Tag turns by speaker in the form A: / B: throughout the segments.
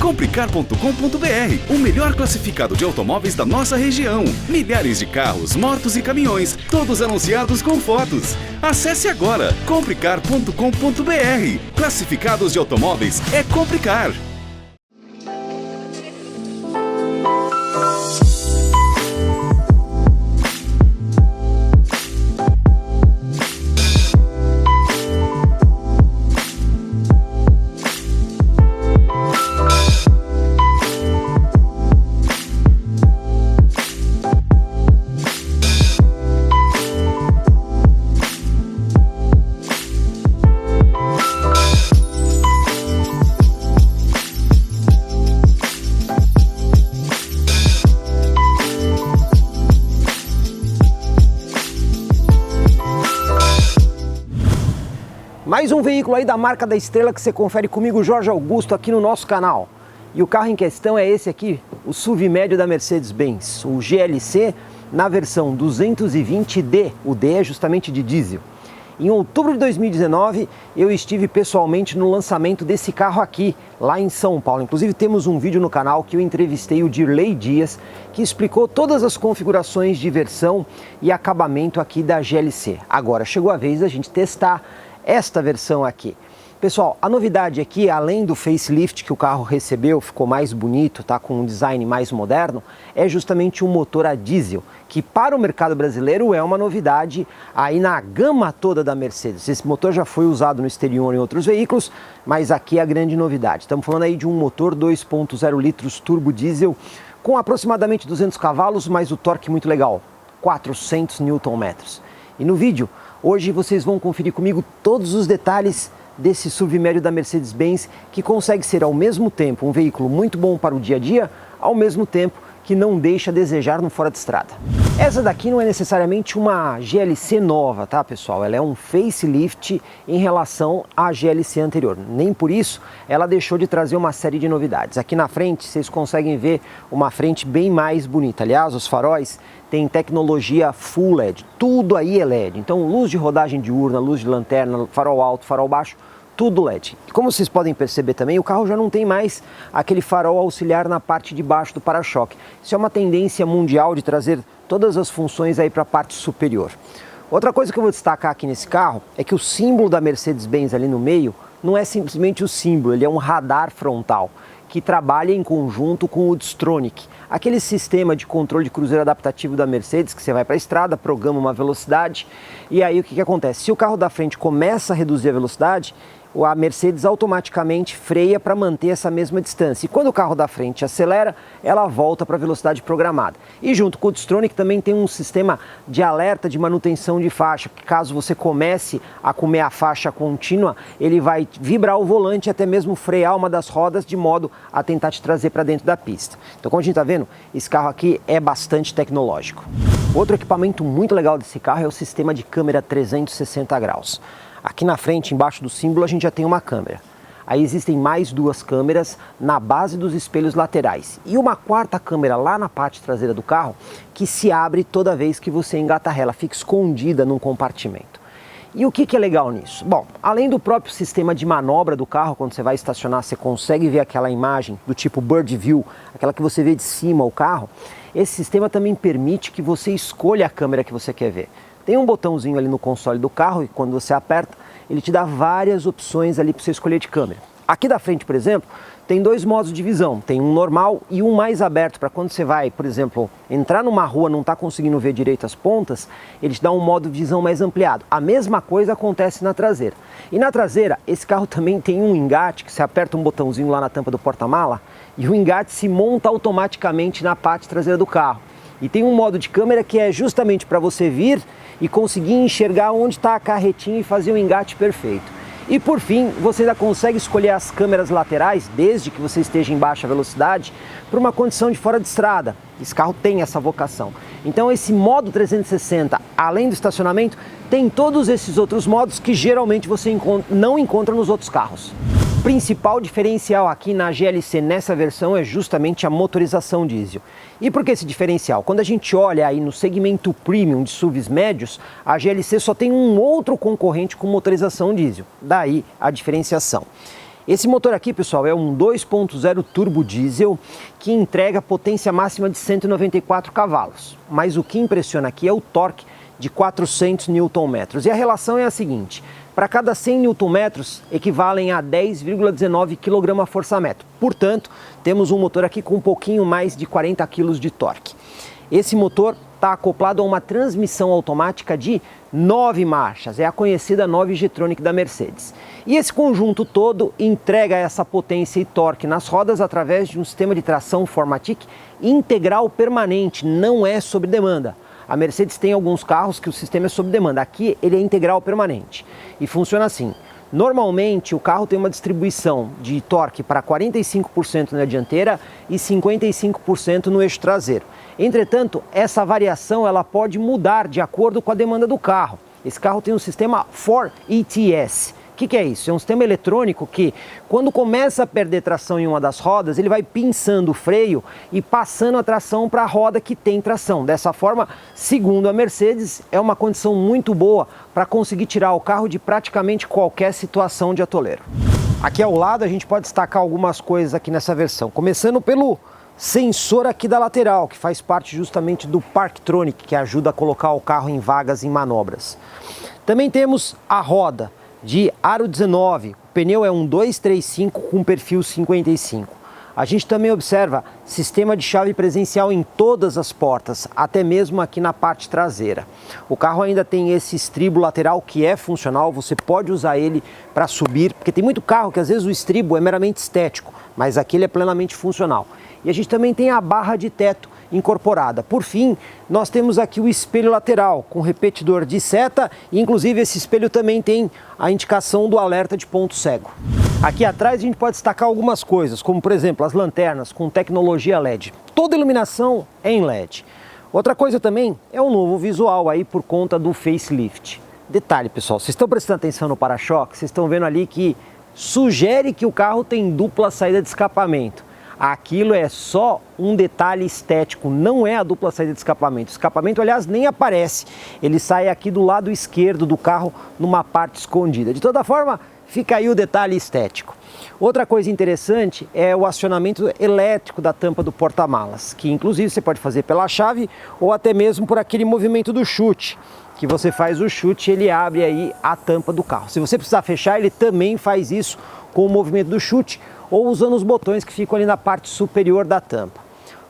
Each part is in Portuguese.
A: Comprecar.com.br, o melhor classificado de automóveis da nossa região. Milhares de carros, motos e caminhões, todos anunciados com fotos. Acesse agora comprecar.com.br. Classificados de automóveis é Comprecar.
B: Mais um veículo aí da marca da Estrela que você confere comigo, Jorge Augusto, aqui no nosso canal. E o carro em questão é esse aqui, o SUV médio da Mercedes-Benz, o GLC na versão 220D, o D é justamente de diesel. Em outubro de 2019, eu estive pessoalmente no lançamento desse carro aqui, lá em São Paulo. Inclusive temos um vídeo no canal que eu entrevistei o Dirley Dias, que explicou todas as configurações de versão e acabamento aqui da GLC. Agora chegou a vez da gente testar esta versão aqui. Pessoal, a novidade aqui, além do facelift que o carro recebeu, ficou mais bonito, tá, com um design mais moderno, é justamente um motor a diesel, que para o mercado brasileiro é uma novidade aí na gama toda da Mercedes. Esse motor já foi usado no exterior em outros veículos, mas aqui é a grande novidade. Estamos falando aí de um motor 2.0 litros turbo diesel com aproximadamente 200 cavalos, mas o torque muito legal, 400 Nm. E no vídeo, hoje vocês vão conferir comigo todos os detalhes desse SUV médio da Mercedes-Benz, que consegue ser ao mesmo tempo um veículo muito bom para o dia a dia, ao mesmo tempo que não deixa a desejar no fora de estrada. Essa daqui não é necessariamente uma GLC nova, tá, pessoal? Ela é um facelift em relação à GLC anterior. Nem por isso ela deixou de trazer uma série de novidades. Aqui na frente vocês conseguem ver uma frente bem mais bonita. Aliás, os faróis têm tecnologia Full LED, tudo aí é LED. Então, luz de rodagem diurna, luz de lanterna, farol alto, farol baixo, tudo LED. E como vocês podem perceber também, o carro já não tem mais aquele farol auxiliar na parte de baixo do para-choque. Isso é uma tendência mundial de trazer todas as funções aí para a parte superior. Outra coisa que eu vou destacar aqui nesse carro é que o símbolo da Mercedes-Benz ali no meio não é simplesmente o símbolo, ele é um radar frontal que trabalha em conjunto com o Distronic, aquele sistema de controle de cruzeiro adaptativo da Mercedes, que você vai para a estrada, programa uma velocidade, e aí o que acontece? Se o carro da frente começa a reduzir a velocidade, a Mercedes automaticamente freia para manter essa mesma distância. E quando o carro da frente acelera, ela volta para a velocidade programada. E junto com o Distronic também tem um sistema de alerta de manutenção de faixa, que caso você comece a comer a faixa contínua, ele vai vibrar o volante e até mesmo frear uma das rodas de modo a tentar te trazer para dentro da pista. Então, como a gente está vendo, esse carro aqui é bastante tecnológico. Outro equipamento muito legal desse carro é o sistema de câmera 360 graus. Aqui na frente, embaixo do símbolo, a gente já tem uma câmera. Aí existem mais duas câmeras na base dos espelhos laterais. E uma quarta câmera lá na parte traseira do carro, que se abre toda vez que você engata ela, fica escondida num compartimento. E o que é legal nisso? Bom, além do próprio sistema de manobra do carro, quando você vai estacionar, você consegue ver aquela imagem do tipo Bird View, aquela que você vê de cima o carro. Esse sistema também permite que você escolha a câmera que você quer ver. Tem um botãozinho ali no console do carro e quando você aperta, ele te dá várias opções ali para você escolher de câmera. Aqui da frente, por exemplo, tem dois modos de visão. Tem um normal e um mais aberto para quando você vai, por exemplo, entrar numa rua e não está conseguindo ver direito as pontas, ele te dá um modo de visão mais ampliado. A mesma coisa acontece na traseira. E na traseira, esse carro também tem um engate, que você aperta um botãozinho lá na tampa do porta-mala e o engate se monta automaticamente na parte traseira do carro. E tem um modo de câmera que é justamente para você vir e conseguir enxergar onde está a carretinha e fazer o engate perfeito. E por fim, você ainda consegue escolher as câmeras laterais, desde que você esteja em baixa velocidade, para uma condição de fora de estrada. Esse carro tem essa vocação. Então esse modo 360, além do estacionamento, tem todos esses outros modos que geralmente você não encontra nos outros carros. O principal diferencial aqui na GLC nessa versão é justamente a motorização diesel. E por que esse diferencial? Quando a gente olha aí no segmento premium de SUVs médios, a GLC só tem um outro concorrente com motorização diesel. Daí a diferenciação. Esse motor aqui, pessoal, é um 2.0 turbo diesel que entrega potência máxima de 194 cavalos. Mas o que impressiona aqui é o torque de 400 Nm. E a relação é a seguinte: para cada 100 Nm equivalem a 10,19 kgfm. Portanto, temos um motor aqui com um pouquinho mais de 40 kg de torque. Esse motor está acoplado a uma transmissão automática de 9 marchas, é a conhecida 9G-Tronic da Mercedes. E esse conjunto todo entrega essa potência e torque nas rodas através de um sistema de tração Formatic integral permanente, não é sob demanda. A Mercedes tem alguns carros que o sistema é sob demanda, aqui ele é integral permanente e funciona assim. Normalmente o carro tem uma distribuição de torque para 45% na dianteira e 55% no eixo traseiro. Entretanto, essa variação ela pode mudar de acordo com a demanda do carro. Esse carro tem um sistema 4ETS. O que é isso? É um sistema eletrônico que, quando começa a perder tração em uma das rodas, ele vai pinçando o freio e passando a tração para a roda que tem tração. Dessa forma, segundo a Mercedes, é uma condição muito boa para conseguir tirar o carro de praticamente qualquer situação de atoleiro. Aqui ao lado a gente pode destacar algumas coisas aqui nessa versão, começando pelo sensor aqui da lateral, que faz parte justamente do Parktronic, que ajuda a colocar o carro em vagas em manobras. Também temos a roda de aro 19, o pneu é um 235 com perfil 55. A gente também observa sistema de chave presencial em todas as portas, até mesmo aqui na parte traseira. O carro ainda tem esse estribo lateral que é funcional, você pode usar ele para subir, porque tem muito carro que às vezes o estribo é meramente estético, mas aqui ele é plenamente funcional. E a gente também tem a barra de teto incorporada. Por fim, nós temos aqui o espelho lateral com repetidor de seta e inclusive esse espelho também tem a indicação do alerta de ponto cego. Aqui atrás a gente pode destacar algumas coisas, como por exemplo as lanternas com tecnologia LED. Toda iluminação é em LED. Outra coisa também é o novo visual aí por conta do facelift. Detalhe, pessoal, vocês estão prestando atenção no para-choque? Vocês estão vendo ali que sugere que o carro tem dupla saída de escapamento. Aquilo é só um detalhe estético, não é a dupla saída de escapamento. O escapamento, aliás, nem aparece. Ele sai aqui do lado esquerdo do carro, numa parte escondida. De toda forma, fica aí o detalhe estético. Outra coisa interessante é o acionamento elétrico da tampa do porta-malas, que inclusive você pode fazer pela chave ou até mesmo por aquele movimento do chute, que você faz o chute e ele abre aí a tampa do carro. Se você precisar fechar, ele também faz isso com o movimento do chute, ou usando os botões que ficam ali na parte superior da tampa.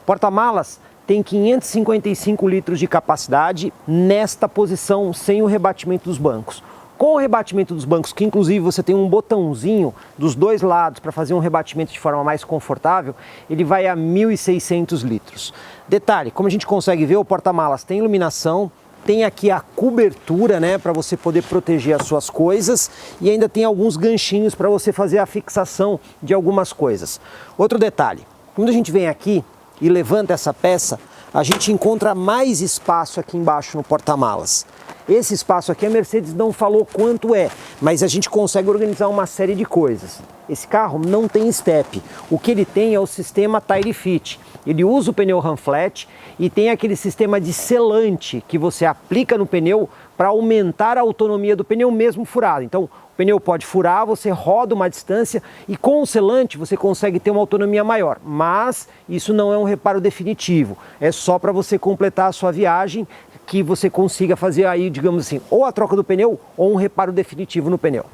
B: O porta-malas tem 555 litros de capacidade nesta posição, sem o rebatimento dos bancos. Com o rebatimento dos bancos, que inclusive você tem um botãozinho dos dois lados para fazer um rebatimento de forma mais confortável, ele vai a 1.600 litros. Detalhe, como a gente consegue ver, o porta-malas tem iluminação, tem aqui a cobertura, né, para você poder proteger as suas coisas e ainda tem alguns ganchinhos para você fazer a fixação de algumas coisas. Outro detalhe, quando a gente vem aqui e levanta essa peça, a gente encontra mais espaço aqui embaixo no porta-malas. Esse espaço aqui a Mercedes não falou quanto é, mas a gente consegue organizar uma série de coisas. Esse carro não tem step, o que ele tem é o sistema Tire Fit. Ele usa o pneu Run Flat e tem aquele sistema de selante que você aplica no pneu para aumentar a autonomia do pneu mesmo furado. Então, o pneu pode furar, você roda uma distância e com o selante você consegue ter uma autonomia maior. Mas isso não é um reparo definitivo, é só para você completar a sua viagem que você consiga fazer aí, digamos assim, ou a troca do pneu ou um reparo definitivo no pneu.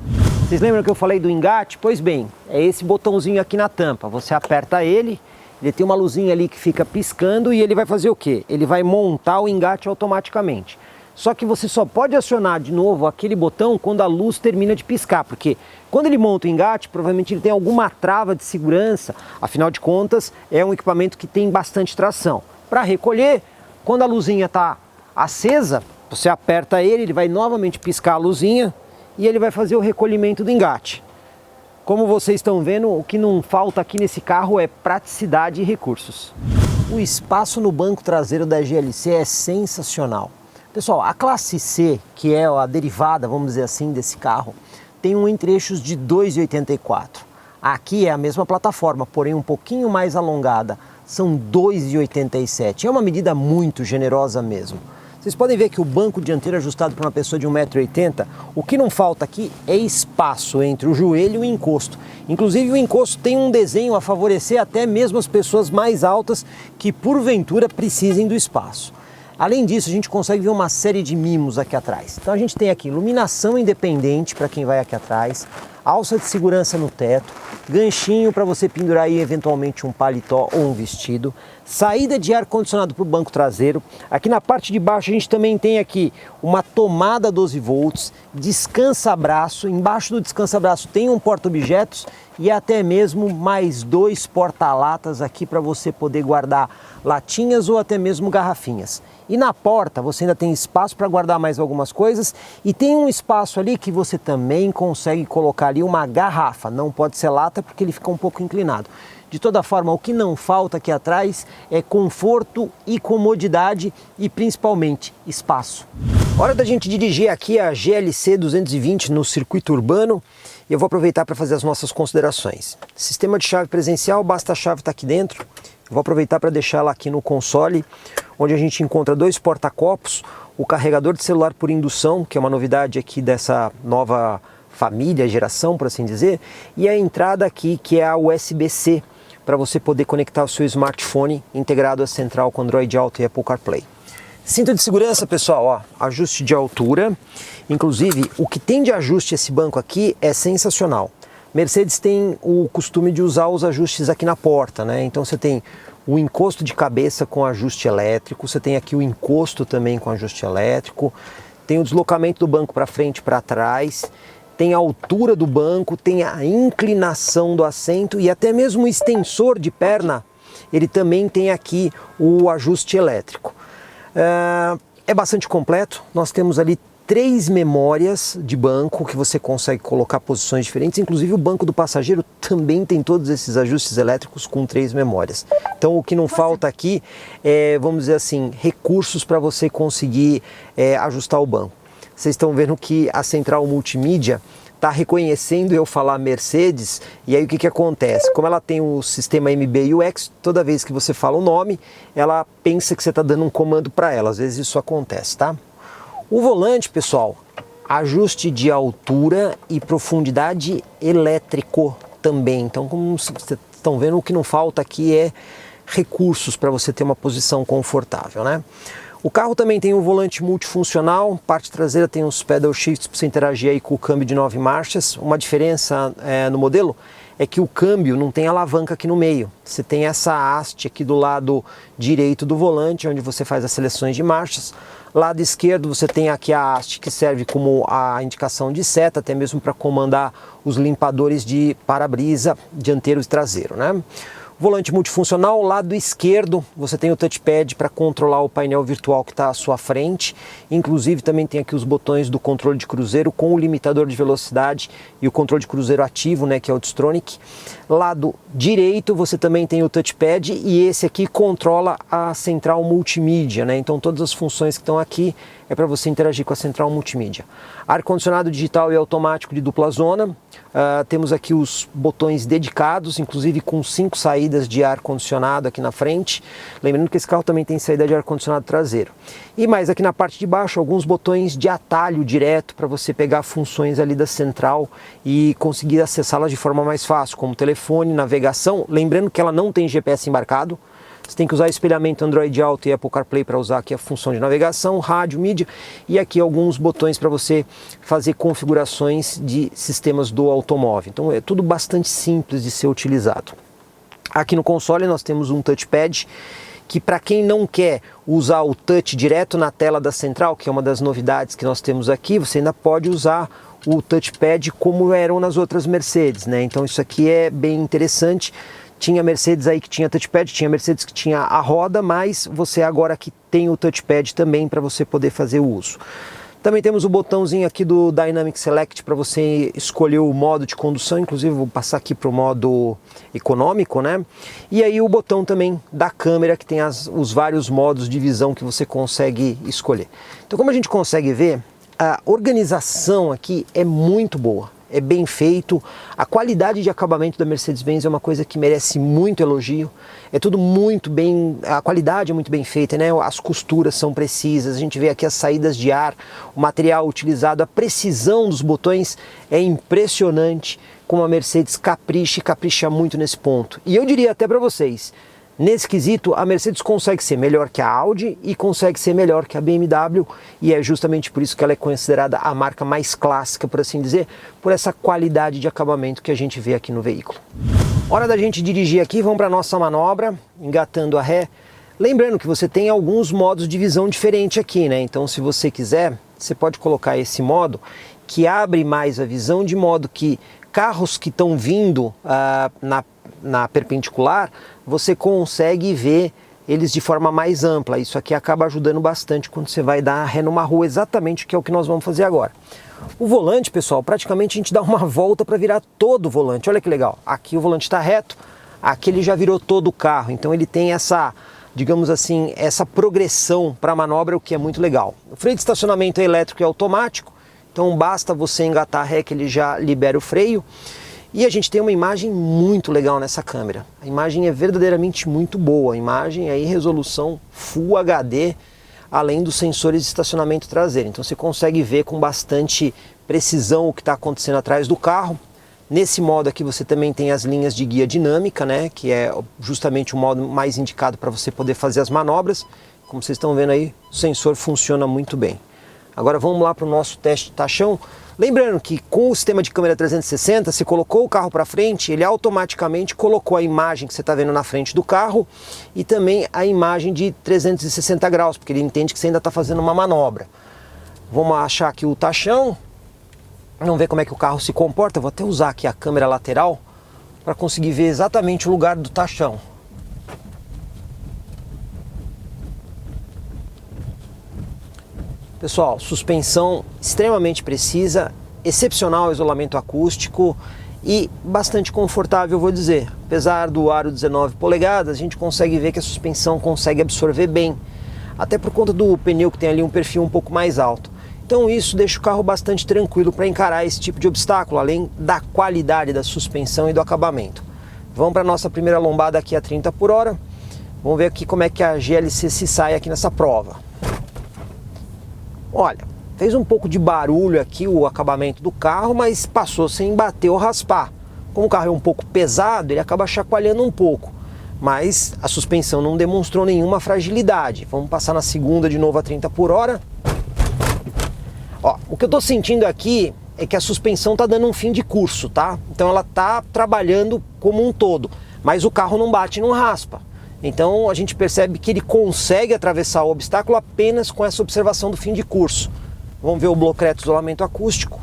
B: Vocês lembram que eu falei do engate? Pois bem, é esse botãozinho aqui na tampa. Você aperta ele, ele tem uma luzinha ali que fica piscando e ele vai fazer o quê? Ele vai montar o engate automaticamente. Só que você só pode acionar de novo aquele botão quando a luz termina de piscar, porque quando ele monta o engate, provavelmente ele tem alguma trava de segurança, afinal de contas é um equipamento que tem bastante tração. Para recolher, quando a luzinha está acesa, você aperta ele, ele vai novamente piscar a luzinha e ele vai fazer o recolhimento do engate. Como vocês estão vendo, o que não falta aqui nesse carro é praticidade e recursos. O espaço no banco traseiro da GLC é sensacional. Pessoal, a classe C, que é a derivada, vamos dizer assim, desse carro, tem um entre-eixos de 2,84. Aqui é a mesma plataforma, porém um pouquinho mais alongada, são 2,87. É uma medida muito generosa mesmo. Vocês podem ver que o banco dianteiro é ajustado para uma pessoa de 1,80 m, o que não falta aqui é espaço entre o joelho e o encosto. Inclusive o encosto tem um desenho a favorecer até mesmo as pessoas mais altas que porventura precisem do espaço. Além disso, a gente consegue ver uma série de mimos aqui atrás. Então a gente tem aqui iluminação independente para quem vai aqui atrás, alça de segurança no teto, ganchinho para você pendurar aí eventualmente um paletó ou um vestido, saída de ar-condicionado para o banco traseiro. Aqui na parte de baixo a gente também tem aqui uma tomada 12 volts, descansa-braço, embaixo do descansa-braço tem um porta-objetos e até mesmo mais 2 porta-latas aqui para você poder guardar latinhas ou até mesmo garrafinhas. E na porta você ainda tem espaço para guardar mais algumas coisas e tem um espaço ali que você também consegue colocar ali uma garrafa, não pode ser lata porque ele fica um pouco inclinado. De toda forma, o que não falta aqui atrás é conforto e comodidade e principalmente espaço. Hora da gente dirigir aqui a GLC 220 no circuito urbano e eu vou aproveitar para fazer as nossas considerações. Sistema de chave presencial, basta a chave estar aqui dentro. Eu vou aproveitar para deixar ela aqui no console, onde a gente encontra 2 porta-copos, o carregador de celular por indução, que é uma novidade aqui dessa nova família, geração, por assim dizer, e a entrada aqui que é a USB-C, para você poder conectar o seu smartphone integrado à central com Android Auto e Apple CarPlay. Cinto de segurança, pessoal, ó, ajuste de altura, inclusive o que tem de ajuste esse banco aqui é sensacional. Mercedes tem o costume de usar os ajustes aqui na porta, né? Então você tem o encosto de cabeça com ajuste elétrico, você tem aqui o encosto também com ajuste elétrico, tem o deslocamento do banco para frente e para trás, tem a altura do banco, tem a inclinação do assento e até mesmo o extensor de perna, ele também tem aqui o ajuste elétrico. É bastante completo, nós temos ali 3 memórias de banco que você consegue colocar posições diferentes, inclusive o banco do passageiro também tem todos esses ajustes elétricos com 3 memórias. Então o que não falta aqui é, vamos dizer assim, recursos para você conseguir ajustar o banco. Vocês estão vendo que a central multimídia está reconhecendo eu falar Mercedes, e aí o que acontece? Como ela tem o sistema MBUX, toda vez que você fala o nome, ela pensa que você está dando um comando para ela, às vezes isso acontece, tá? O volante, pessoal, ajuste de altura e profundidade elétrico também. Então, como vocês estão vendo, o que não falta aqui é recursos para você ter uma posição confortável, né? O carro também tem um volante multifuncional, parte traseira tem os pedal shifts para você interagir aí com o câmbio de 9 marchas. Uma diferença no modelo é que o câmbio não tem alavanca aqui no meio. Você tem essa haste aqui do lado direito do volante, onde você faz as seleções de marchas. Lado esquerdo você tem aqui a haste que serve como a indicação de seta, até mesmo para comandar os limpadores de para-brisa dianteiro e traseiro, né? Volante multifuncional, lado esquerdo você tem o touchpad para controlar o painel virtual que está à sua frente, inclusive também tem aqui os botões do controle de cruzeiro com o limitador de velocidade e o controle de cruzeiro ativo, né, que é o Distronic. Lado direito você também tem o touchpad e esse aqui controla a central multimídia, né? Então todas as funções que estão aqui é para você interagir com a central multimídia. Ar-condicionado digital e automático de dupla zona. Temos aqui os botões dedicados, inclusive com 5 saídas de ar-condicionado aqui na frente. Lembrando que esse carro também tem saída de ar-condicionado traseiro. E mais aqui na parte de baixo, alguns botões de atalho direto para você pegar funções ali da central e conseguir acessá-las de forma mais fácil, como telefone, navegação. Lembrando que ela não tem GPS embarcado. Você tem que usar espelhamento Android Auto e Apple CarPlay para usar aqui a função de navegação, rádio, mídia e aqui alguns botões para você fazer configurações de sistemas do automóvel. Então é tudo bastante simples de ser utilizado. Aqui no console nós temos um touchpad que, para quem não quer usar o touch direto na tela da central, que é uma das novidades que nós temos aqui, você ainda pode usar o touchpad como eram nas outras Mercedes, né? Então isso aqui é bem interessante. Tinha Mercedes aí que tinha touchpad, tinha Mercedes que tinha a roda, mas você agora aqui tem o touchpad também para você poder fazer o uso. Também temos o botãozinho aqui do Dynamic Select para você escolher o modo de condução, inclusive vou passar aqui para o modo econômico, né? E aí o botão também da câmera que tem os vários modos de visão que você consegue escolher. Então como a gente consegue ver, a organização aqui é muito boa. é bem feito. A qualidade de acabamento da Mercedes-Benz é uma coisa que merece muito elogio. É tudo muito bem, a qualidade é muito bem feita, né? As costuras são precisas, a gente vê aqui as saídas de ar, o material utilizado, a precisão dos botões é impressionante, como a Mercedes capricha e capricha muito nesse ponto. E eu diria até para vocês, nesse quesito, a Mercedes consegue ser melhor que a Audi e consegue ser melhor que a BMW, e é justamente por isso que ela é considerada a marca mais clássica, por assim dizer, por essa qualidade de acabamento que a gente vê aqui no veículo. Hora da gente dirigir aqui, vamos para a nossa manobra, engatando a ré. Lembrando que você tem alguns modos de visão diferente aqui, né? Então, se você quiser, você pode colocar esse modo que abre mais a visão, de modo que carros que estão vindo na perpendicular, você consegue ver eles de forma mais ampla. Isso aqui acaba ajudando bastante quando você vai dar ré numa rua, exatamente o que é o que nós vamos fazer agora. O volante, pessoal, praticamente a gente dá uma volta para virar todo o volante. Olha que legal, aqui o volante está reto, aqui ele já virou todo o carro, então ele tem essa, digamos assim, essa progressão para a manobra, o que é muito legal. O freio de estacionamento é elétrico e automático, então basta você engatar a ré que ele já libera o freio. E a gente tem uma imagem muito legal nessa câmera. A imagem é verdadeiramente muito boa. A imagem é em resolução Full HD, além dos sensores de estacionamento traseiro. Então você consegue ver com bastante precisão o que está acontecendo atrás do carro. Nesse modo aqui você também tem as linhas de guia dinâmica, né, que é justamente o modo mais indicado para você poder fazer as manobras. Como vocês estão vendo aí, o sensor funciona muito bem. Agora vamos lá para o nosso teste de tachão. Lembrando que com o sistema de câmera 360, você colocou o carro para frente, ele automaticamente colocou a imagem que você está vendo na frente do carro e também a imagem de 360 graus, porque ele entende que você ainda está fazendo uma manobra. Vamos achar aqui o tachão, vamos ver como é que o carro se comporta. Eu vou até usar aqui a câmera lateral para conseguir ver exatamente o lugar do tachão. Pessoal, suspensão extremamente precisa, excepcional isolamento acústico e bastante confortável, vou dizer. Apesar do aro 19 polegadas, a gente consegue ver que a suspensão consegue absorver bem, até por conta do pneu que tem ali um perfil um pouco mais alto. Então isso deixa o carro bastante tranquilo para encarar esse tipo de obstáculo, além da qualidade da suspensão e do acabamento. Vamos para a nossa primeira lombada aqui a 30 por hora. Vamos ver aqui como é que a GLC se sai aqui nessa prova. Olha, fez um pouco de barulho aqui o acabamento do carro, mas passou sem bater ou raspar. Como o carro é um pouco pesado, ele acaba chacoalhando um pouco, mas a suspensão não demonstrou nenhuma fragilidade. Vamos passar na segunda de novo a 30 por hora. Ó, o que eu tô sentindo aqui é que a suspensão tá dando um fim de curso, tá? Então ela tá trabalhando como um todo, mas o carro não bate e não raspa. Então a gente percebe que ele consegue atravessar o obstáculo apenas com essa observação do fim de curso. Vamos ver o bloco reto isolamento acústico.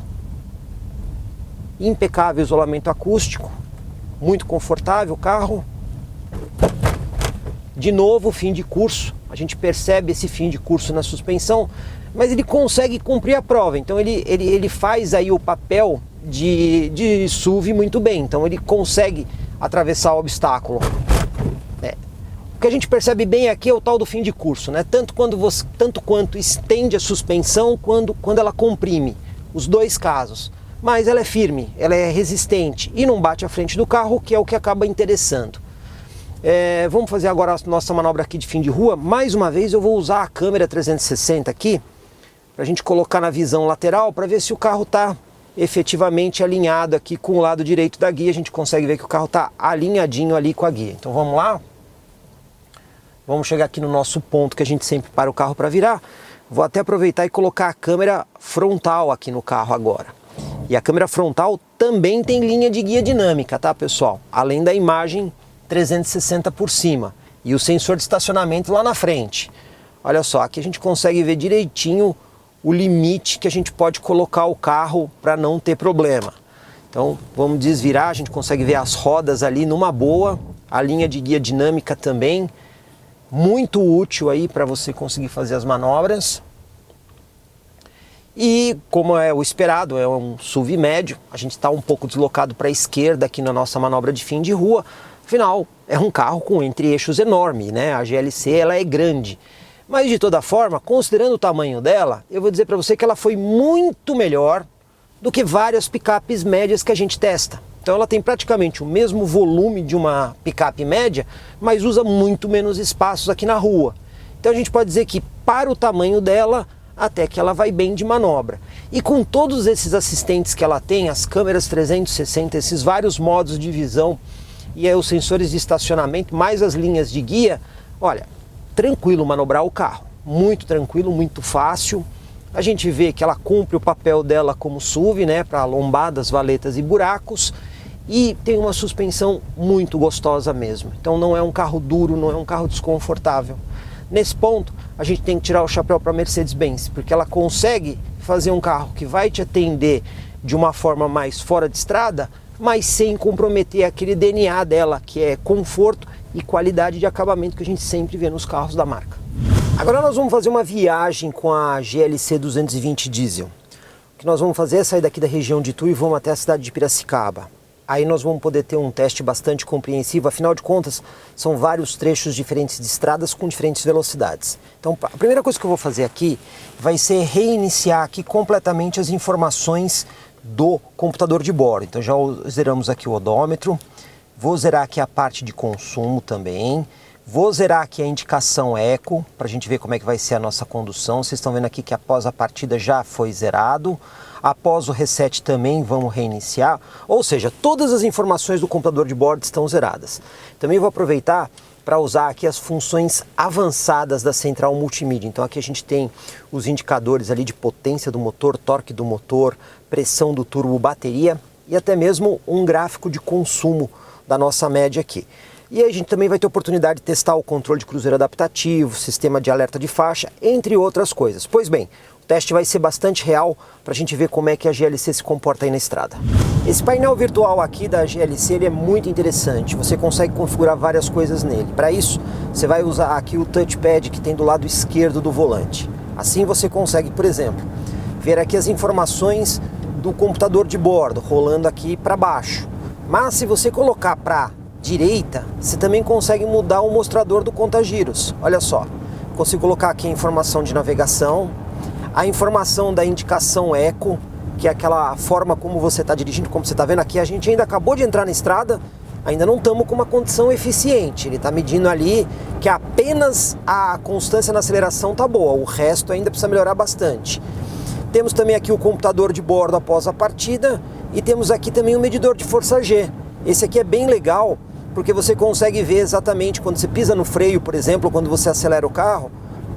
B: Impecável isolamento acústico. Muito confortável o carro. De novo fim de curso. A gente percebe esse fim de curso na suspensão, mas ele consegue cumprir a prova. Então ele faz aí o papel de SUV muito bem. Então ele consegue atravessar o obstáculo. O que a gente percebe bem aqui é o tal do fim de curso, né? Tanto quanto estende a suspensão, quando ela comprime, os dois casos. Mas ela é firme, ela é resistente e não bate à frente do carro, que é o que acaba interessando. Vamos fazer agora a nossa manobra aqui de fim de rua. Mais uma vez eu vou usar a câmera 360 aqui, para a gente colocar na visão lateral, para ver se o carro está efetivamente alinhado aqui com o lado direito da guia. A gente consegue ver que o carro está alinhadinho ali com a guia. Então vamos lá. Vamos chegar aqui no nosso ponto que a gente sempre para o carro para virar. Vou até aproveitar e colocar a câmera frontal aqui no carro agora. E a câmera frontal também tem linha de guia dinâmica, tá, pessoal? Além da imagem 360 por cima. E o sensor de estacionamento lá na frente. Olha só, aqui a gente consegue ver direitinho o limite que a gente pode colocar o carro para não ter problema. Então vamos desvirar, a gente consegue ver as rodas ali numa boa. A linha de guia dinâmica também. Muito útil aí para você conseguir fazer as manobras. E como é o esperado, é um SUV médio, a gente está um pouco deslocado para a esquerda aqui na nossa manobra de fim de rua. Afinal, é um carro com entre-eixos enorme, né? A GLC ela é grande. Mas de toda forma, considerando o tamanho dela, eu vou dizer para você que ela foi muito melhor do que várias picapes médias que a gente testa. Então ela tem praticamente o mesmo volume de uma picape média, mas usa muito menos espaços aqui na rua. Então a gente pode dizer que para o tamanho dela, até que ela vai bem de manobra. E com todos esses assistentes que ela tem, as câmeras 360, esses vários modos de visão e aí os sensores de estacionamento, mais as linhas de guia, olha, tranquilo manobrar o carro. Muito tranquilo, muito fácil. A gente vê que ela cumpre o papel dela como SUV, né, para lombadas, valetas e buracos. E tem uma suspensão muito gostosa mesmo. Então não é um carro duro, não é um carro desconfortável. Nesse ponto, a gente tem que tirar o chapéu para a Mercedes-Benz, porque ela consegue fazer um carro que vai te atender de uma forma mais fora de estrada, mas sem comprometer aquele DNA dela, que é conforto e qualidade de acabamento que a gente sempre vê nos carros da marca. Agora nós vamos fazer uma viagem com a GLC 220 Diesel. O que nós vamos fazer é sair daqui da região de Itu e vamos até a cidade de Piracicaba. Aí nós vamos poder ter um teste bastante compreensivo, afinal de contas, são vários trechos diferentes de estradas com diferentes velocidades. Então a primeira coisa que eu vou fazer aqui vai ser reiniciar aqui completamente as informações do computador de bordo. Então já zeramos aqui o odômetro, vou zerar aqui a parte de consumo também, vou zerar aqui a indicação eco, para a gente ver como é que vai ser a nossa condução. Vocês estão vendo aqui que após a partida já foi zerado. Após o reset também vamos reiniciar, ou seja, todas as informações do computador de bordo estão zeradas. Também vou aproveitar para usar aqui as funções avançadas da central multimídia. Então aqui a gente tem os indicadores ali de potência do motor, torque do motor, pressão do turbo, bateria e até mesmo um gráfico de consumo da nossa média aqui. E aí a gente também vai ter oportunidade de testar o controle de cruzeiro adaptativo, sistema de alerta de faixa, entre outras coisas. Pois bem, o teste vai ser bastante real para a gente ver como é que a GLC se comporta aí na estrada. Esse painel virtual aqui da GLC ele é muito interessante, você consegue configurar várias coisas nele. Para isso, você vai usar aqui o touchpad que tem do lado esquerdo do volante. Assim você consegue, por exemplo, ver aqui as informações do computador de bordo rolando aqui para baixo. Mas se você colocar para direita, você também consegue mudar o mostrador do conta-giros. Olha só, consigo colocar aqui a informação de navegação, a informação da indicação eco, que é aquela forma como você está dirigindo, como você está vendo aqui. A gente ainda acabou de entrar na estrada, ainda não estamos com uma condição eficiente. Ele está medindo ali que apenas a constância na aceleração está boa, o resto ainda precisa melhorar bastante. Temos também aqui o computador de bordo após a partida e temos aqui também o medidor de força G. Esse aqui é bem legal porque você consegue ver exatamente quando você pisa no freio, por exemplo, quando você acelera o carro,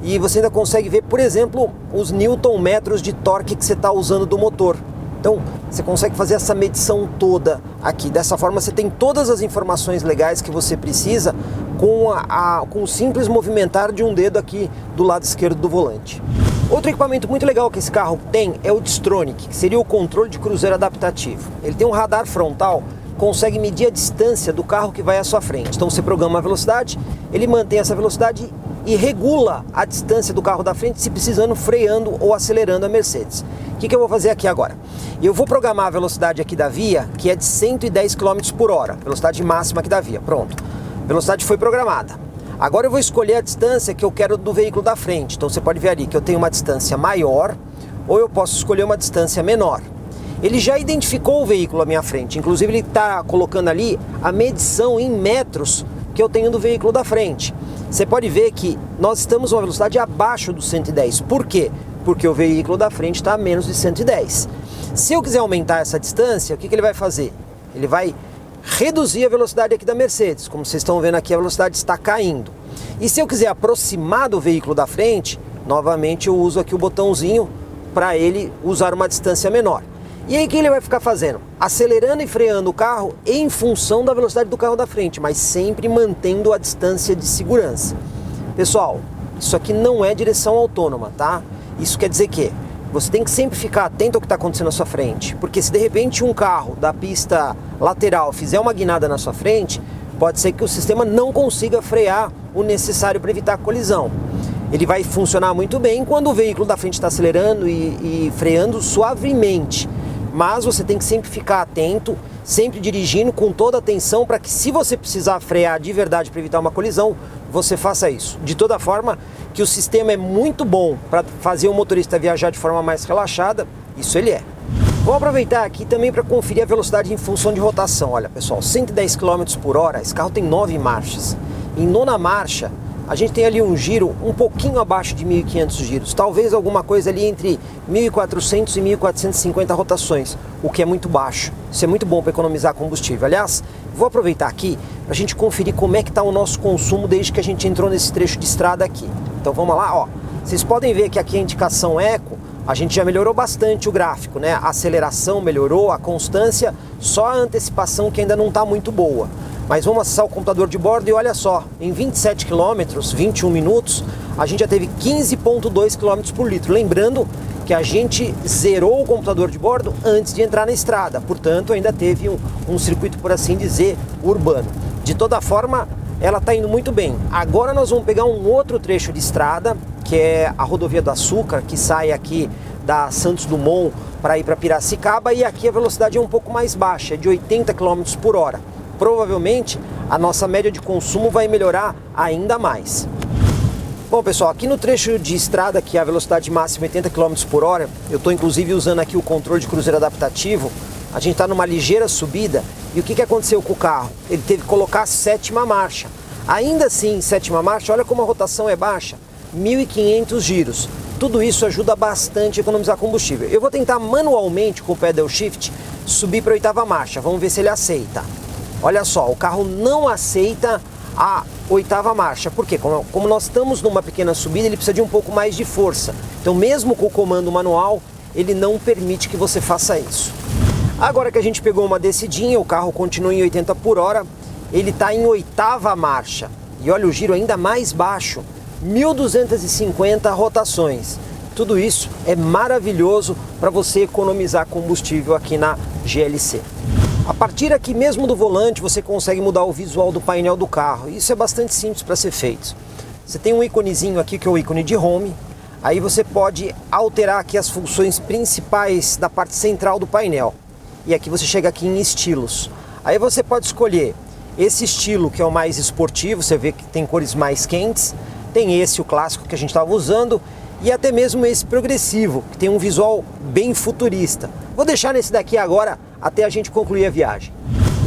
B: e você ainda consegue ver, por exemplo, os newton-metros de torque que você está usando do motor. Então, você consegue fazer essa medição toda aqui. Dessa forma, você tem todas as informações legais que você precisa com o simples movimentar de um dedo aqui do lado esquerdo do volante. Outro equipamento muito legal que esse carro tem é o Distronic, que seria o controle de cruzeiro adaptativo. Ele tem um radar frontal, consegue medir a distância do carro que vai à sua frente. Então, você programa a velocidade, ele mantém essa velocidade e regula a distância do carro da frente, se precisando, freando ou acelerando a Mercedes. O que eu vou fazer aqui agora? Eu vou programar a velocidade aqui da via, que é de 110 km por hora, velocidade máxima aqui da via. Pronto, a velocidade foi programada. Agora eu vou escolher a distância que eu quero do veículo da frente. Então você pode ver ali que eu tenho uma distância maior, ou eu posso escolher uma distância menor. Ele já identificou o veículo à minha frente, inclusive ele está colocando ali a medição em metros que eu tenho do veículo da frente. Você pode ver que nós estamos a uma velocidade abaixo dos 110. Por quê? Porque o veículo da frente está a menos de 110. Se eu quiser aumentar essa distância, o que ele vai fazer? Ele vai reduzir a velocidade aqui da Mercedes. Como vocês estão vendo aqui, a velocidade está caindo. E se eu quiser aproximar do veículo da frente, novamente eu uso aqui o botãozinho para ele usar uma distância menor. E aí o que ele vai ficar fazendo? Acelerando e freando o carro em função da velocidade do carro da frente, mas sempre mantendo a distância de segurança. Pessoal, isso aqui não é direção autônoma, tá? Isso quer dizer que você tem que sempre ficar atento ao que está acontecendo à sua frente, porque se de repente um carro da pista lateral fizer uma guinada na sua frente, pode ser que o sistema não consiga frear o necessário para evitar a colisão. Ele vai funcionar muito bem quando o veículo da frente está acelerando e freando suavemente. Mas você tem que sempre ficar atento, sempre dirigindo com toda a atenção para que, se você precisar frear de verdade para evitar uma colisão, você faça isso. De toda forma, que o sistema é muito bom para fazer o motorista viajar de forma mais relaxada, isso ele é. Vou aproveitar aqui também para conferir a velocidade em função de rotação. Olha pessoal, 110 km por hora, esse carro tem 9 marchas. Em nona marcha, a gente tem ali um giro um pouquinho abaixo de 1.500 giros. Talvez alguma coisa ali entre 1.400 e 1.450 rotações, o que é muito baixo. Isso é muito bom para economizar combustível. Aliás, vou aproveitar aqui para a gente conferir como é que está o nosso consumo desde que a gente entrou nesse trecho de estrada aqui. Então vamos lá, ó. Vocês podem ver que aqui a indicação Eco, a gente já melhorou bastante o gráfico, né? A aceleração melhorou, a constância, só a antecipação que ainda não está muito boa. Mas vamos acessar o computador de bordo e olha só, em 27 km, 21 minutos, a gente já teve 15,2 km por litro. Lembrando que a gente zerou o computador de bordo antes de entrar na estrada, portanto ainda teve um circuito, por assim dizer, urbano. De toda forma, ela está indo muito bem. Agora nós vamos pegar um outro trecho de estrada, que é a rodovia do Açúcar, que sai aqui da Santos Dumont para ir para Piracicaba, e aqui a velocidade é um pouco mais baixa, é de 80 km por hora. Provavelmente a nossa média de consumo vai melhorar ainda mais. Bom pessoal, aqui no trecho de estrada, que é a velocidade máxima 80 km por hora, eu estou inclusive usando aqui o controle de cruzeiro adaptativo. A gente está numa ligeira subida, e o que aconteceu com o carro? Ele teve que colocar a sétima marcha. Ainda assim, sétima marcha, olha como a rotação é baixa, 1.500 giros. Tudo isso ajuda bastante a economizar combustível. Eu vou tentar manualmente com o pedal shift subir para a oitava marcha, vamos ver se ele aceita. Olha só, o carro não aceita a oitava marcha. Por quê? Como nós estamos numa pequena subida, ele precisa de um pouco mais de força. Então mesmo com o comando manual, ele não permite que você faça isso. Agora que a gente pegou uma descidinha, o carro continua em 80 por hora, ele está em oitava marcha. E olha o giro ainda mais baixo, 1.250 rotações. Tudo isso é maravilhoso para você economizar combustível aqui na GLC. A partir aqui mesmo do volante você consegue mudar o visual do painel do carro. Isso é bastante simples para ser feito. Você tem um íconezinho aqui que é o ícone de Home. Aí você pode alterar aqui as funções principais da parte central do painel. E aqui você chega aqui em estilos. Aí você pode escolher esse estilo que é o mais esportivo, você vê que tem cores mais quentes. Tem esse, o clássico que a gente estava usando. E até mesmo esse progressivo, que tem um visual bem futurista. Vou deixar nesse daqui agora até a gente concluir a viagem.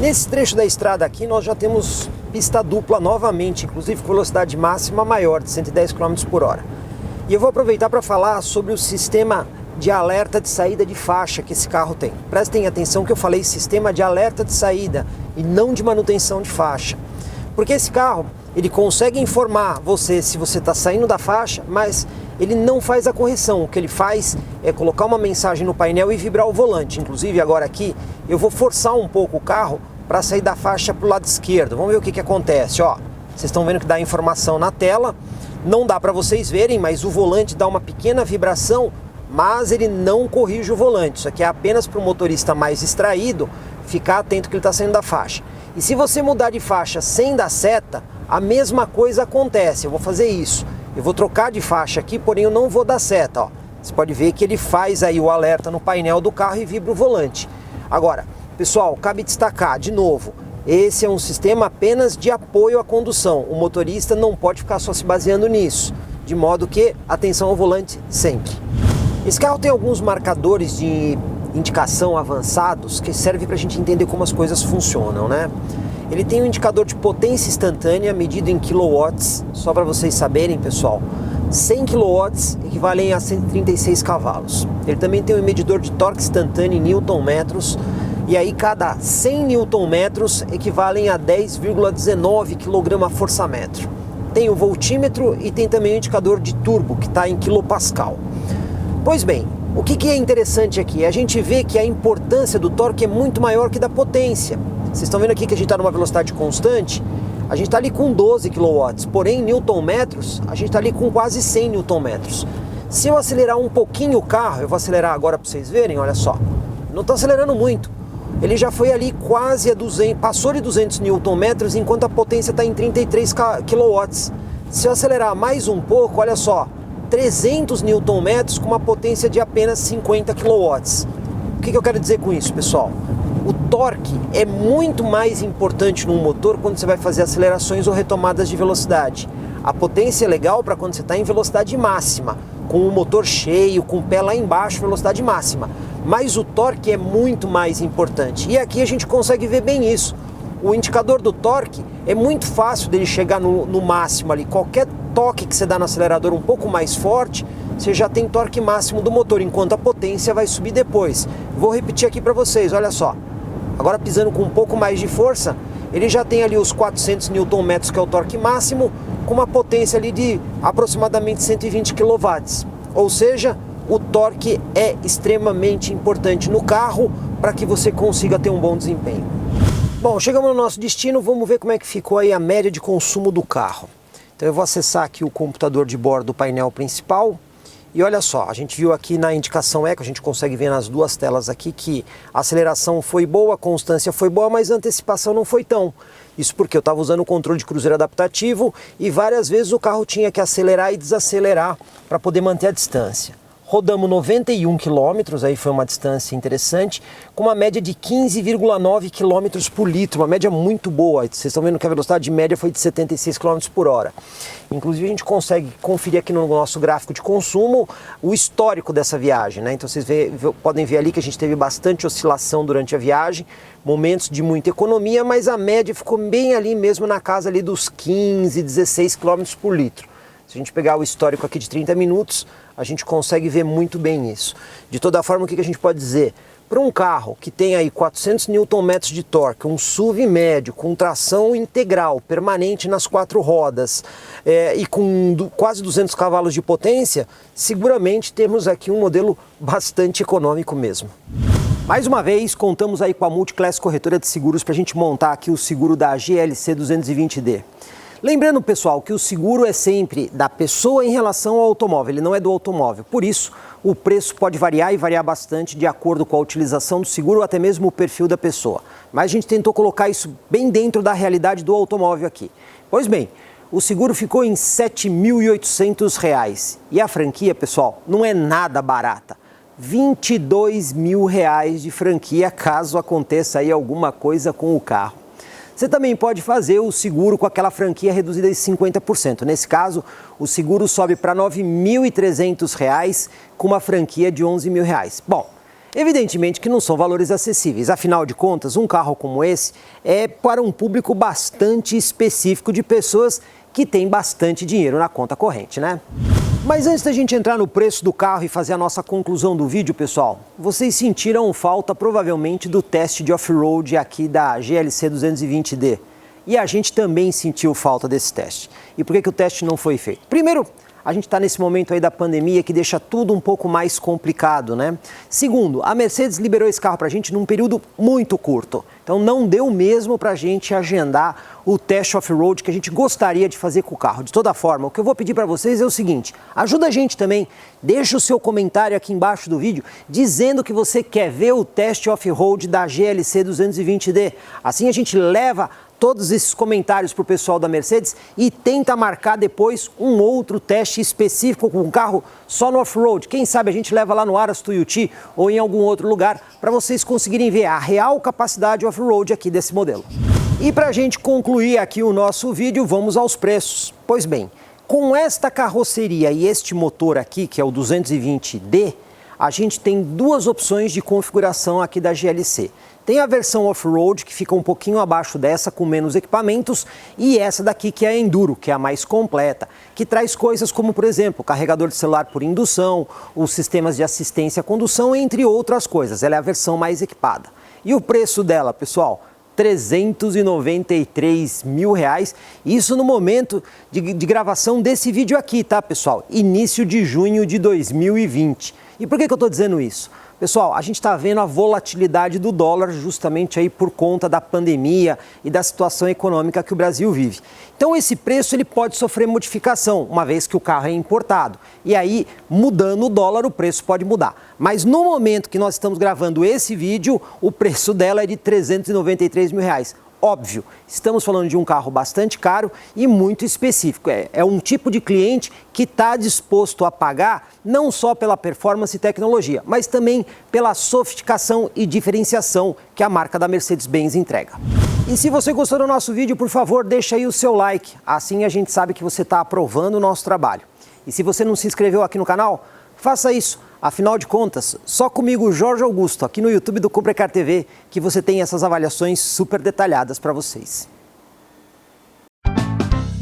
B: Nesse trecho da estrada aqui nós já temos pista dupla novamente, inclusive com velocidade máxima maior de 110 km por hora. E eu vou aproveitar para falar sobre o sistema de alerta de saída de faixa que esse carro tem. Prestem atenção que eu falei sistema de alerta de saída e não de manutenção de faixa. Porque esse carro, ele consegue informar você se você está saindo da faixa, mas ele não faz a correção. O que ele faz é colocar uma mensagem no painel e vibrar o volante. Inclusive agora aqui eu vou forçar um pouco o carro para sair da faixa para o lado esquerdo. Vamos ver o que acontece. Ó, vocês estão vendo que dá informação na tela. Não dá para vocês verem, mas o volante dá uma pequena vibração, mas ele não corrige o volante. Isso aqui é apenas para o motorista mais distraído ficar atento que ele está saindo da faixa. E se você mudar de faixa sem dar seta, a mesma coisa acontece. Eu vou fazer isso. Eu vou trocar de faixa aqui, porém eu não vou dar seta, ó. Você pode ver que ele faz aí o alerta no painel do carro e vibra o volante. Agora, pessoal, cabe destacar, de novo, esse é um sistema apenas de apoio à condução. O motorista não pode ficar só se baseando nisso, de modo que atenção ao volante sempre. Esse carro tem alguns marcadores de indicação avançados que servem para a gente entender como as coisas funcionam, né? Ele tem um indicador de potência instantânea medido em quilowatts, só para vocês saberem, pessoal. 100 kW equivalem a 136 cavalos. Ele também tem um medidor de torque instantâneo em newton-metros, e aí cada 100 newton-metros equivalem a 10,19 kgfm. Tem o voltímetro e tem também o indicador de turbo, que está em quilopascal. Pois bem, o que é interessante aqui? A gente vê que a importância do torque é muito maior que da potência. Vocês estão vendo aqui que a gente está numa velocidade constante, a gente está ali com 12 kW, porém em newton-metros, a gente está ali com quase 100 newton-metros. Se eu acelerar um pouquinho o carro, eu vou acelerar agora para vocês verem, olha só, não estou acelerando muito. Ele já foi ali quase a 200, passou de 200 newton-metros, enquanto a potência está em 33 kW. Se eu acelerar mais um pouco, olha só, 300 newton-metros com uma potência de apenas 50 kW. O que eu quero dizer com isso, pessoal? O torque é muito mais importante num motor quando você vai fazer acelerações ou retomadas de velocidade. A potência é legal para quando você está em velocidade máxima, com o motor cheio, com o pé lá embaixo, velocidade máxima. mas o torque é muito mais importante. E aqui a gente consegue ver bem isso. O indicador do torque é muito fácil dele chegar no máximo ali. Qualquer toque que você dá no acelerador um pouco mais forte, você já tem torque máximo do motor, enquanto a potência vai subir depois. Vou repetir aqui para vocês, olha só. Agora pisando com um pouco mais de força, ele já tem ali os 400 Nm, que é o torque máximo, com uma potência ali de aproximadamente 120 kW. Ou seja, o torque é extremamente importante no carro para que você consiga ter um bom desempenho. Bom, chegamos no nosso destino, vamos ver como é que ficou aí a média de consumo do carro. Então eu vou acessar aqui o computador de bordo do painel principal. E olha só, a gente viu aqui na indicação Eco, a gente consegue ver nas duas telas aqui que a aceleração foi boa, a constância foi boa, mas a antecipação não foi tão. Isso porque eu estava usando o controle de cruzeiro adaptativo e várias vezes o carro tinha que acelerar e desacelerar para poder manter a distância. Rodamos 91 km, aí foi uma distância interessante, com uma média de 15,9 km por litro, uma média muito boa. Vocês estão vendo que a velocidade média foi de 76 km por hora. Inclusive a gente consegue conferir aqui no nosso gráfico de consumo o histórico dessa viagem, né? Então vocês podem ver ali que a gente teve bastante oscilação durante a viagem, momentos de muita economia, mas a média ficou bem ali mesmo na casa ali dos 15, 16 km por litro. Se a gente pegar o histórico aqui de 30 minutos, a gente consegue ver muito bem isso. De toda forma, o que a gente pode dizer? Para um carro que tem aí 400 Nm de torque, um SUV médio, com tração integral, permanente nas 4 rodas e com quase 200 cavalos de potência, seguramente temos aqui um modelo bastante econômico mesmo. Mais uma vez, contamos aí com a Multiclass Corretora de Seguros para a gente montar aqui o seguro da GLC 220D. Lembrando, pessoal, que o seguro é sempre da pessoa em relação ao automóvel, ele não é do automóvel. Por isso, o preço pode variar e variar bastante de acordo com a utilização do seguro ou até mesmo o perfil da pessoa. Mas a gente tentou colocar isso bem dentro da realidade do automóvel aqui. Pois bem, o seguro ficou em R$ 7.800 e a franquia, pessoal, não é nada barata. R$ 22.000 de franquia caso aconteça aí alguma coisa com o carro. Você também pode fazer o seguro com aquela franquia reduzida em 50%. Nesse caso, o seguro sobe para R$ 9.300 com uma franquia de R$ 11.000. Bom, evidentemente que não são valores acessíveis. Afinal de contas, um carro como esse é para um público bastante específico de pessoas que têm bastante dinheiro na conta corrente, né? Mas antes da gente entrar no preço do carro e fazer a nossa conclusão do vídeo, pessoal, vocês sentiram falta provavelmente do teste de off-road aqui da GLC 220D. E a gente também sentiu falta desse teste. E por que o teste não foi feito? Primeiro, a gente está nesse momento aí da pandemia que deixa tudo um pouco mais complicado, né? Segundo, a Mercedes liberou esse carro para a gente num período muito curto. Então não deu mesmo para a gente agendar o teste off-road que a gente gostaria de fazer com o carro. De toda forma, o que eu vou pedir para vocês é o seguinte, ajuda a gente também, deixa o seu comentário aqui embaixo do vídeo dizendo que você quer ver o teste off-road da GLC 220D. Assim a gente leva todos esses comentários para o pessoal da Mercedes e tenta marcar depois um outro teste específico com o carro só no off-road. Quem sabe a gente leva lá no Aras Tuiuti ou em algum outro lugar para vocês conseguirem ver a real capacidade off-road aqui desse modelo. E para a gente concluir aqui o nosso vídeo, vamos aos preços. Pois bem, com esta carroceria e este motor aqui, que é o 220D, a gente tem duas opções de configuração aqui da GLC. Tem a versão off-road, que fica um pouquinho abaixo dessa, com menos equipamentos, e essa daqui que é a Enduro, que é a mais completa, que traz coisas como, por exemplo, carregador de celular por indução, os sistemas de assistência à condução, entre outras coisas. Ela é a versão mais equipada. E o preço dela, pessoal? R$ 393.000, isso no momento de gravação desse vídeo aqui, tá, pessoal? Início de junho de 2020. E por que eu estou dizendo isso? Pessoal, a gente está vendo a volatilidade do dólar justamente aí por conta da pandemia e da situação econômica que o Brasil vive. Então esse preço ele pode sofrer modificação, uma vez que o carro é importado. E aí, mudando o dólar, o preço pode mudar. Mas no momento que nós estamos gravando esse vídeo, o preço dela é de R$ 393.000. Óbvio, estamos falando de um carro bastante caro e muito específico. É um tipo de cliente que está disposto a pagar não só pela performance e tecnologia, mas também pela sofisticação e diferenciação que a marca da Mercedes-Benz entrega. E se você gostou do nosso vídeo, por favor, deixa aí o seu like. Assim a gente sabe que você está aprovando o nosso trabalho. E se você não se inscreveu aqui no canal, faça isso. Afinal de contas, só comigo, Jorge Augusto, aqui no YouTube do Comprecar TV, que você tem essas avaliações super detalhadas para vocês.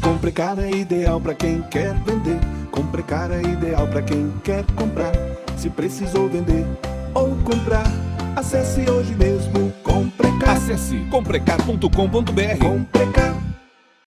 C: Comprecar é ideal para quem quer vender. Comprecar é ideal para quem quer comprar. Se precisou vender ou comprar, acesse hoje mesmo Comprecar.
D: Acesse comprecar.com.br.
C: Comprecar.